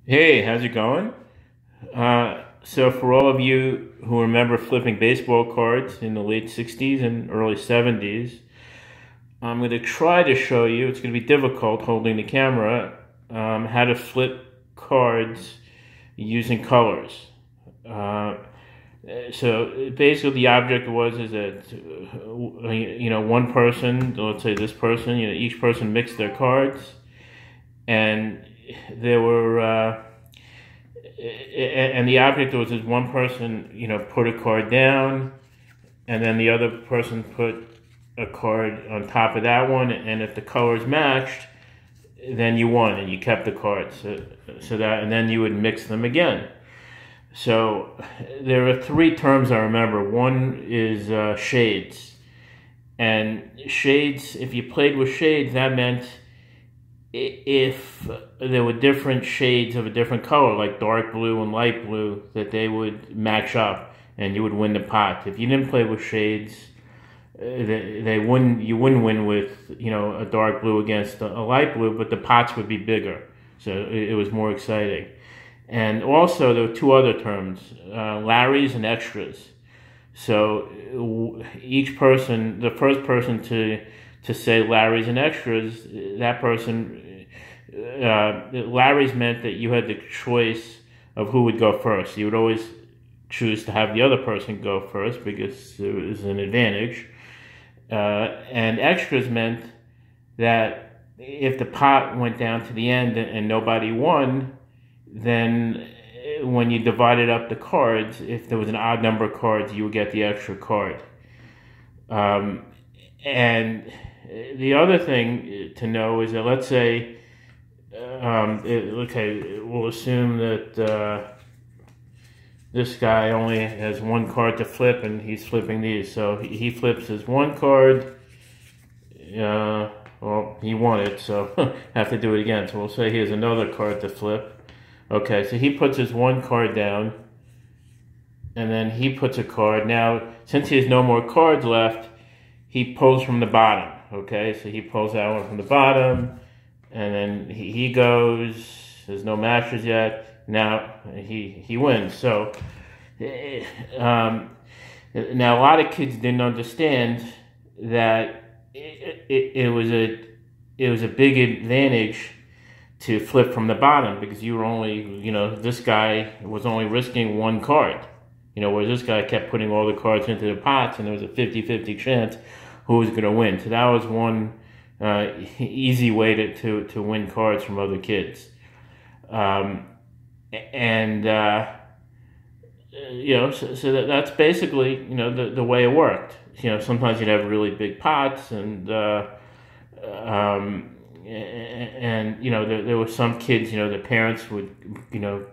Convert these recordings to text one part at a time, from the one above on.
Hey, how's it going? So for all of you who remember flipping baseball cards in the late 60s and early 70s, I'm going to try to show you, it's going to be difficult holding the camera, how to flip cards using colors. Uh, so basically the object is that, one person, let's say this person, each person mixed their cards, and there were... and the object was this one person, put a card down, and then the other person put a card on top of that one, and if the colors matched, then you won and you kept the cards. And then you would mix them again. So there are three terms I remember. One is shades, and shades. If you played with shades, that meant if there were different shades of a different color, like dark blue and light blue, that they would match up and you would win the pot. If you didn't play with shades, you wouldn't win with a dark blue against a light blue, but the pots would be bigger, so it was more exciting. And also there were two other terms, Larrys and extras. So each person, the first person to say Larrys and extras, that person, Larrys meant that you had the choice of who would go first. You would always choose to have the other person go first because it was an advantage. And extras meant that if the pot went down to the end and nobody won, then when you divided up the cards, if there was an odd number of cards, you would get the extra card. And the other thing to know is that, let's say, we'll assume that this guy only has one card to flip and he's flipping these. So he flips his one card. Well, he won it, so have to do it again. So we'll say he has another card to flip. Okay, so he puts his one card down, and then he puts a card. Now, since he has no more cards left, he pulls from the bottom. Okay, so he pulls that one from the bottom, and then he goes. There's no matches yet. Now he wins. So now a lot of kids didn't understand that it was a big advantage to flip from the bottom, because you were only, this guy was only risking one card, whereas this guy kept putting all the cards into the pots, and there was a 50-50 chance who was going to win. So that was one easy way to win cards from other kids. So that's basically, the way it worked. Sometimes you'd have really big pots, and there were some kids, the parents would,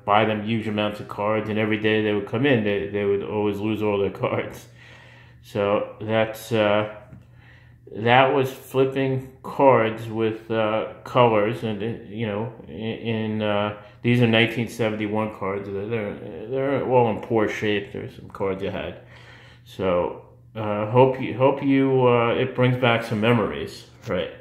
buy them huge amounts of cards, and every day they would come in, they would always lose all their cards. So that was flipping cards with colors, and these are 1971 cards. They're all in poor shape. There's some cards you had. So hope you it brings back some memories, right?